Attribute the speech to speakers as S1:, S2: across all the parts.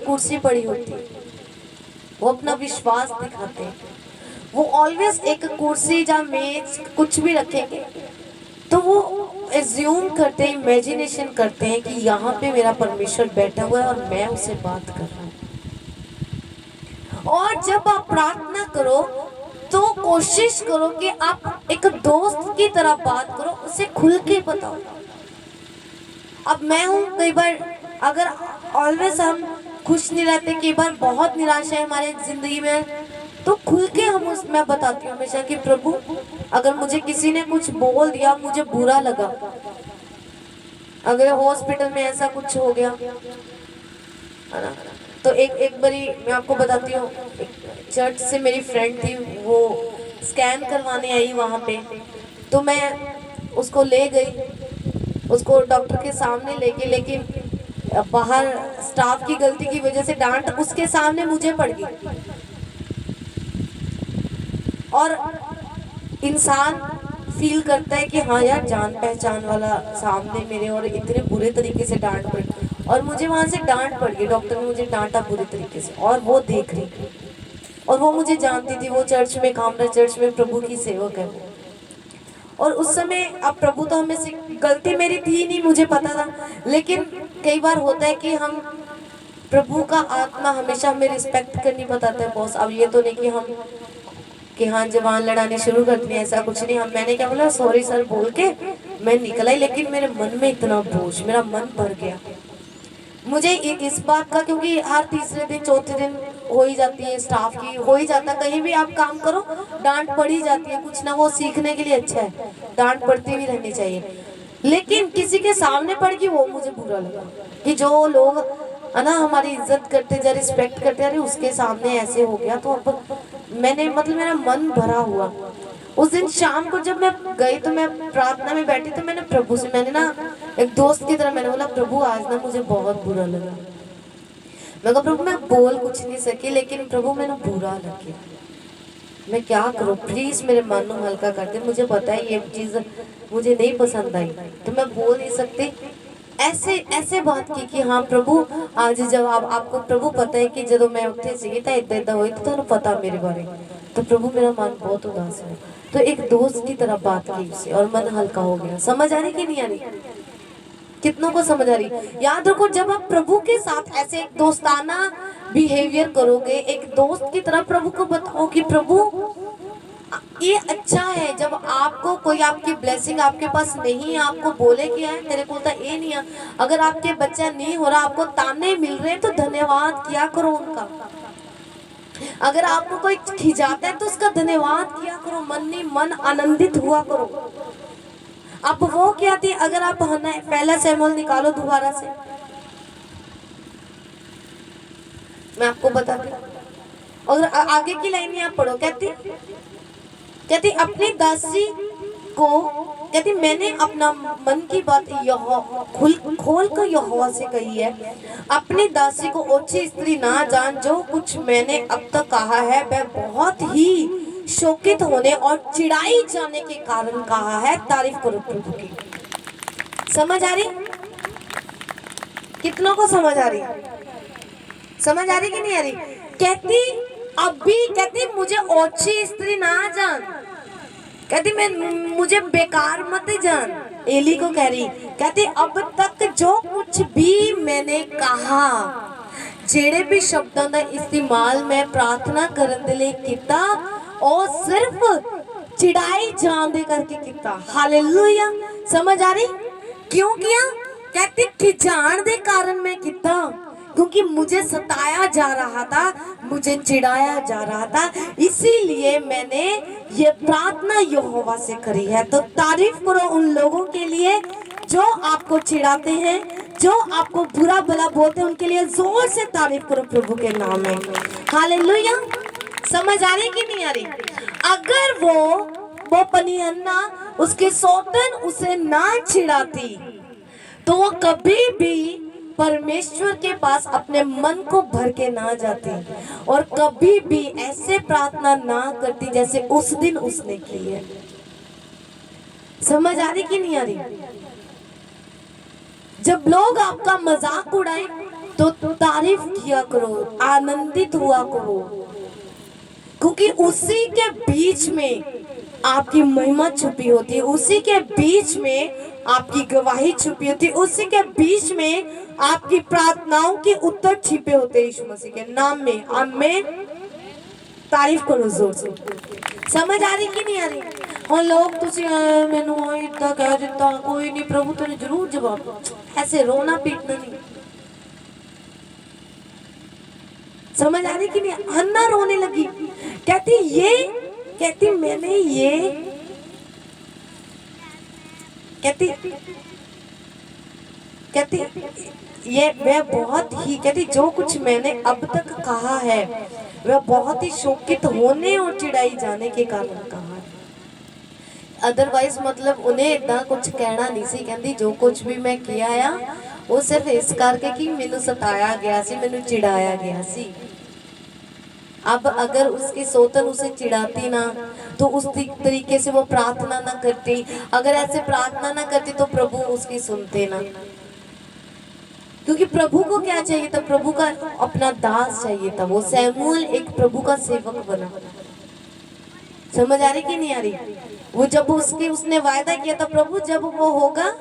S1: कुर्सी पड़ी होती है, वो अपना विश्वास दिखाते हैं। वो ऑलवेज एक कुर्सी या मेज कुछ भी रखेंगे तो वो एज्यूम करते हैं, इमेजिनेशन करते हैं कि यहाँ पे मेरा परमेश्वर बैठा हुआ है और मैं उससे बात कर रहा हूँ। और जब आप प्रार्थना करो तो कोशिश करो कि आप एक दोस्त की तरह बात करो, उसे खुल के बताओ। अब मैं हूँ, कई बार अगर ऑलवेज हम खुश नहीं रहते, कई बार बहुत निराशा है हमारे जिंदगी में, तो खुल के मैं बताती हूँ हमेशा कि प्रभु अगर मुझे किसी ने कुछ बोल दिया, मुझे बुरा लगा, अगर हॉस्पिटल में ऐसा कुछ हो गया है ना, तो एक बारी मैं आपको बताती हूँ, चर्च से मेरी फ्रेंड थी, वो स्कैन करवाने आई वहाँ पे, तो मैं उसको ले गई, उसको डॉक्टर के सामने लेके, लेकिन बाहर स्टाफ की गलती की वजह से डांट उसके सामने मुझे पड़ गई। और इंसान फील करता है कि हाँ यार, जान पहचान वाला सामने मेरे और इतने बुरे तरीके से डांट पड़ी, और मुझे वहां से डांट पड़ गई, डॉक्टर ने मुझे डांटा बुरे तरीके से, और वो देख रही, और वो मुझे जानती थी, वो चर्च में, कामरा चर्च में प्रभु की सेवक है वो। और उस समय, अब प्रभु तो हमें से, गलती मेरी थी नहीं, मुझे पता था, लेकिन कई बार होता है कि हम, प्रभु का आत्मा हमेशा हमें रिस्पेक्ट करनी बताता है बॉस। अब ये तो नहीं कि हम कि हाँ जवान लड़ाने शुरू कर दिए, ऐसा कुछ नहीं। हम, मैंने क्या बोला, सॉरी सर बोल के मैं निकला ही, लेकिन मेरे मन में इतना बोझ, मेरा मन भर गया मुझे इस बात का, क्योंकि हर तीसरे दिन चौथे दिन हो ही जाती है, स्टाफ की हो ही जाता, कहीं भी आप काम करो डांट पड़ ही जाती है, कुछ ना, वो सीखने के लिए अच्छा है, डांट पड़ती भी रहनी चाहिए। लेकिन किसी के सामने पड़ गई, वो मुझे बुरा लगा कि जो लोग है ना हमारी इज्जत करते जा, रिस्पेक्ट करते, अरे उसके सामने ऐसे हो गया। तो अब मैंने, मतलब मेरा मन भरा हुआ। उस दिन शाम को जब मैं गई तो मैं प्रार्थना में बैठी, तो मैंने प्रभु से, मैंने ना एक दोस्त की तरह मैंने बोला, प्रभु आज ना मुझे बहुत बुरा लगा। मैं कहा प्रभु मैं बोल कुछ नहीं सकी, लेकिन प्रभु मैंने बुरा लगे, मैं क्या करूं, प्लीज मेरे मन को हल्का कर दे, मुझे पता है ये चीज मुझे नहीं पसंद आई, तो मैं बोल नहीं सकती। ऐसे ऐसे बात की कि हाँ प्रभु आज जब आपको प्रभु पता है कि जब मैं उत्थे सी तो इदा इदा हुई, तो तुहानू पता मेरे बारे, तो प्रभु मेरा मन बहुत उदास है। तो एक दोस्त की तरह बात की उससे, और मन हल्का हो गया। समझ आ रही कि नहीं आ रही? कितनों को समझ आ रही? याद रखो, जब आप प्रभु के साथ ऐसे एक दोस्ताना बिहेवियर करोगे, एक दोस्त की तरह प्रभु को बताओ कि प्रभु ये अच्छा है, जब आपको कोई आपकी ब्लेसिंग आपके पास नहीं है, आपको बोले कि है तेरे को तो ये नहीं है, अगर आपके बच्चा नहीं हो रहा, आपको ताने मिल रहे हैं, तो धन्यवाद किया करो उनका। अगर आपको कोई खिजाता है तो उसका धन्यवाद किया करो, मन ही मन आनंदित हुआ करो। अब वो क्या थी, अगर आप पहला सैमुएल निकालो दोबारा से, मैं आपको बताती हूँ, और आगे की लाइन आप पढ़ो। कहती अपनी दासी को, कहती मैंने अपना मन की बात खोल कर यहोवा से कही है, अपनी दासी को ओछी स्त्री ना जान, जो कुछ मैंने अब तक कहा है वह बहुत ही शोकित होने और चिढ़ाई जाने के कारण कहा है। तारीफ करो प्रभु की। समझ आ रही? कितनों को समझ आ रही? समझ आ रही कि नहीं आ रही? कहती अभी, कहती मुझे ओछी स्त्री ना जान, कहती मैं मुझे बेकार मत जान। एली को कह रही, कहती अब तक जो कुछ भी मैंने कहा, जेड़े भी शब्दों का इस्तेमाल मैं प्रार्थना करने दे लिए किता, और सिर्फ चिढ़ाई जान दे करके किता। हालेलुया। समझ आ रही? क्यों किया? कहती खिजान दे कारण मैं किता, क्योंकि मुझे सताया जा रहा था, मुझे चिढ़ाया जा रहा था, इसीलिए मैंने ये प्रार्थना यहोवा से करी है। तो तारीफ करो उन लोगों के लिए जो आपको चिढ़ाते हैं, जो आपको बुरा भला बोलते हैं, उनके लिए जोर से तारीफ करो प्रभु के नाम में। हालेलुया। समझ आ रही कि नहीं आ रही? अगर वो पनियन्ना, उसके सौतन उसे ना चिढ़ाती, तो वो कभी भी परमेश्वर के पास अपने मन को भर के ना जाती, और कभी भी ऐसे प्रार्थना ना करती जैसे उस दिन उसने की है। समझ आ रही कि नहीं आ रही? जब लोग आपका मजाक उड़ाए, तो तारीफ किया करो, आनंदित हुआ करो, क्योंकि उसी के बीच में आपकी महिमा छुपी होती है, उसी के बीच में आपकी गवाही छुपी होती है, उसी के बीच में आपकी प्रार्थनाओं के उत्तर छिपे होते हैं यीशु मसीह के नाम में। आमीन। तारीफ करो जोर से। समझ आ रही कि नहीं आ रही? और लोग तुसी मैनू इतना कह दिता, कोई नहीं प्रभु तेने जरूर जवाब। ऐसे रोना पीटना नहीं। समझ आ रही कि नहीं? हन्ना रोने लगी, कहती मैंने कहती ये मैं बहुत ही कहती जो कुछ मैंने अब तक कहा है वह बहुत ही शोकित होने और चिढ़ाई जाने के कारण कहा है। अदरवाइज मतलब उन्हें इतना कुछ कहना नहीं सी, कहती जो कुछ भी मैं किया आ वो सिर्फ इस करके कि मैनू सताया गया सी, मैनू चिढ़ाया गया सी। अब अगर उसकी सोतन उसे चिढ़ाती ना तो उस तरीके से वो प्रार्थना ना करती, अगर ऐसे प्रार्थना ना करती तो प्रभु उसकी सुनते ना। क्योंकि प्रभु को क्या चाहिए था? प्रभु का अपना दास चाहिए था। वो सैमुअल एक प्रभु का सेवक बना। समझ आ रही कि नहीं आ रही? वो जब उसने वायदा किया था, प्रभु जब वो होगा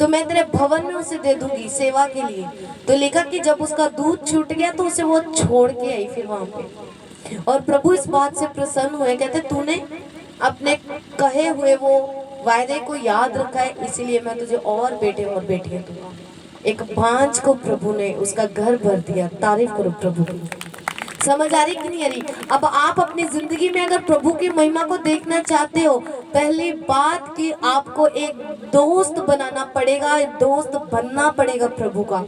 S1: तो मैं तेरे भवन में उसे दे दूंगी सेवा के लिए। तो लिखा कि जब उसका दूध छूट गया तो उसे वो छोड़ के आई फिर वहां पे। और प्रभु इस बात से प्रसन्न हुए, कहते तूने अपने कहे हुए वो वायदे को याद रखा है, इसीलिए मैं तुझे और बेटे और बेटियां दूंगा। एक भांज को प्रभु ने उसका घर भर दिया। तारीफ करो प्रभु की। समझ आ रही कि नहीं आ रही? अब आप अपनी जिंदगी में अगर प्रभु की महिमा को देखना चाहते हो, पहली बात कि आपको एक दोस्त बनाना पड़ेगा, एक दोस्त बनना पड़ेगा प्रभु का।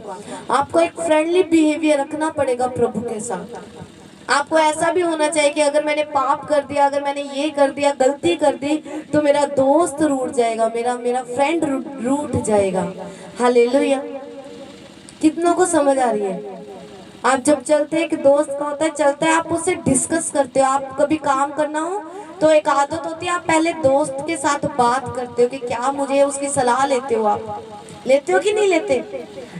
S1: आपको एक फ्रेंडली बिहेवियर रखना पड़ेगा प्रभु के साथ। आपको ऐसा भी होना चाहिए कि अगर मैंने पाप कर दिया, अगर मैंने ये कर दिया, गलती कर दी, तो मेरा दोस्त रूठ जाएगा, मेरा फ्रेंड रूठ जाएगा। हालेलुया। कितनों को समझ आ रही है? आप जब चलते हैं, एक दोस्त का होता है, चलता है, आप उससे डिस्कस करते हो। आप कभी काम करना हो तो एक आदत होती है, आप पहले दोस्त के साथ बात करते हो कि क्या मुझे उसकी सलाह लेते हो। आप लेते हो कि नहीं लेते?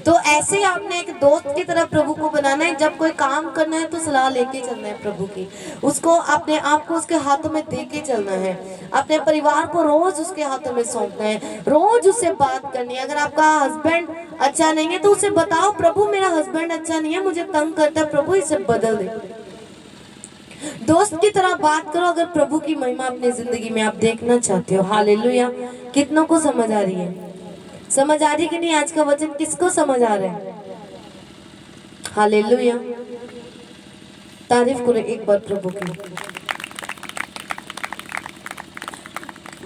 S1: तो ऐसे ही आपने एक दोस्त की तरह प्रभु को बनाना है। जब कोई काम करना है तो सलाह लेके चलना है प्रभु की। उसको अपने आप को उसके हाथों में दे के चलना है। अपने परिवार को रोज उसके हाथों में सौंपना है, रोज उससे बात करनी है। अगर आपका हस्बैंड अच्छा नहीं है तो उसे बताओ, प्रभु मेरा हस्बैंड अच्छा नहीं है, मुझे तंग करता है, प्रभु इसे बदल दे। दोस्त की तरह बात करो अगर प्रभु की महिमा अपनी जिंदगी में आप देखना चाहते हो। हालेलुया। कितनों को समझ आ रही है? समझ आ रही कि नहीं? आज का वचन किसको समझ आ रहा है? हालेलुया। तारीफ करो एक बार प्रभु की।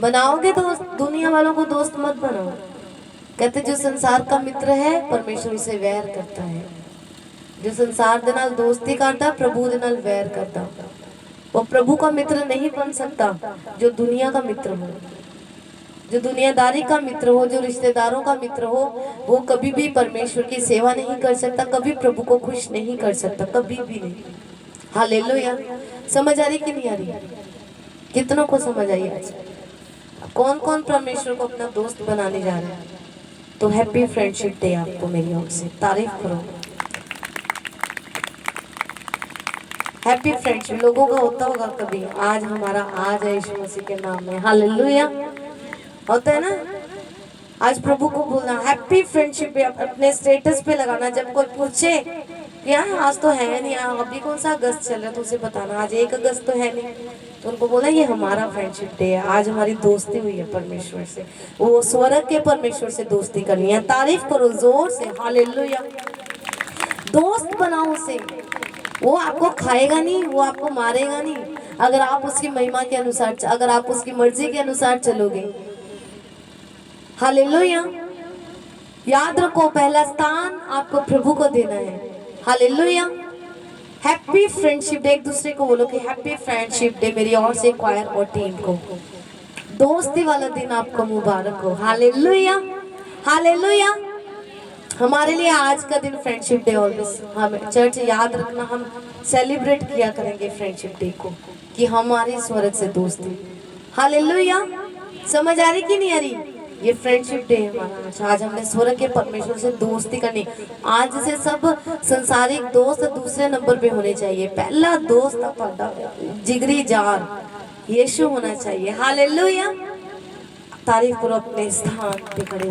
S1: बनाओगे दोस्त, दुनिया वालों को दोस्त मत बनाओ। कहते जो संसार का मित्र है परमेश्वर उसे वैर करता है। जो संसार दे नाल दोस्ती करता प्रभु दे नाल वैर करता। वो प्रभु का मित्र नहीं बन सकता जो दुनिया का मित्र हो, जो दुनियादारी का मित्र हो, जो रिश्तेदारों का मित्र हो। वो कभी भी परमेश्वर की सेवा नहीं कर सकता, कभी प्रभु को खुश नहीं कर सकता, कभी भी नहीं। हालेलुया। समझ आ रही कि नहीं आ रही? कितनों को समझ आई आज? कौन कौन परमेश्वर को अपना दोस्त बनाने जा रहे हैं? तो हैप्पी फ्रेंडशिप डे आपको मेरी ओर से। तारीफ करो। हैप्पी फ्रेंडशिप लोगों का होता होगा कभी, आज हमारा आज है यीशु मसीह के नाम में। हालेलुया। होता है ना? आज प्रभु को बोलना हैप्पी फ्रेंडशिप पे अपने स्टेटस पे लगाना। जब कोई पूछे कि यार आज तो है नहीं, अभी कौन सा अगस्त चल रहा है, तो उसे बताना आज 1 अगस्त तो है नहीं। तो उनको बोला ये हमारा फ्रेंडशिप डे है, आज हमारी दोस्ती हुई है परमेश्वर से। वो स्वर्ग के परमेश्वर से दोस्ती करनी है। तारीफ करो जोर से। हालेलुया। दोस्त बनाओ उसे। वो आपको खाएगा नहीं, वो आपको मारेगा नहीं, अगर आप उसकी महिमा के अनुसार, अगर आप उसकी मर्जी के अनुसार चलोगे। हालेलुया। याद रखो पहला स्थान आपको प्रभु को देना है। हालेलुया। Happy friendship day. एक दूसरे को बोलो कि हैप्पी फ्रेंडशिप डे मेरी ओर से क्वायर और टीम को। दोस्ती वाला दिन आपको मुबारक हो। हालेलुया। हालेलुया। हमारे लिए आज का दिन फ्रेंडशिप डे ऑलवेज हम चर्च याद रखना, हम सेलिब्रेट किया करेंगे फ्रेंडशिप डे को कि हमारी स्वर्ग से दोस्ती। हालेलुया। समझ आ रही कि नहीं आ रही? ये फ्रेंडशिप डे है हमारा। आज हमने स्वर्ग के परमेश्वर से दोस्ती करनी। आज से सब संसारिक दोस्त दूसरे नंबर पे होने चाहिए। पहला दोस्त आपका जिगरी जान यीशु होना चाहिए। हालेलुया। तारीफ करो, अपने स्थान पे खड़े।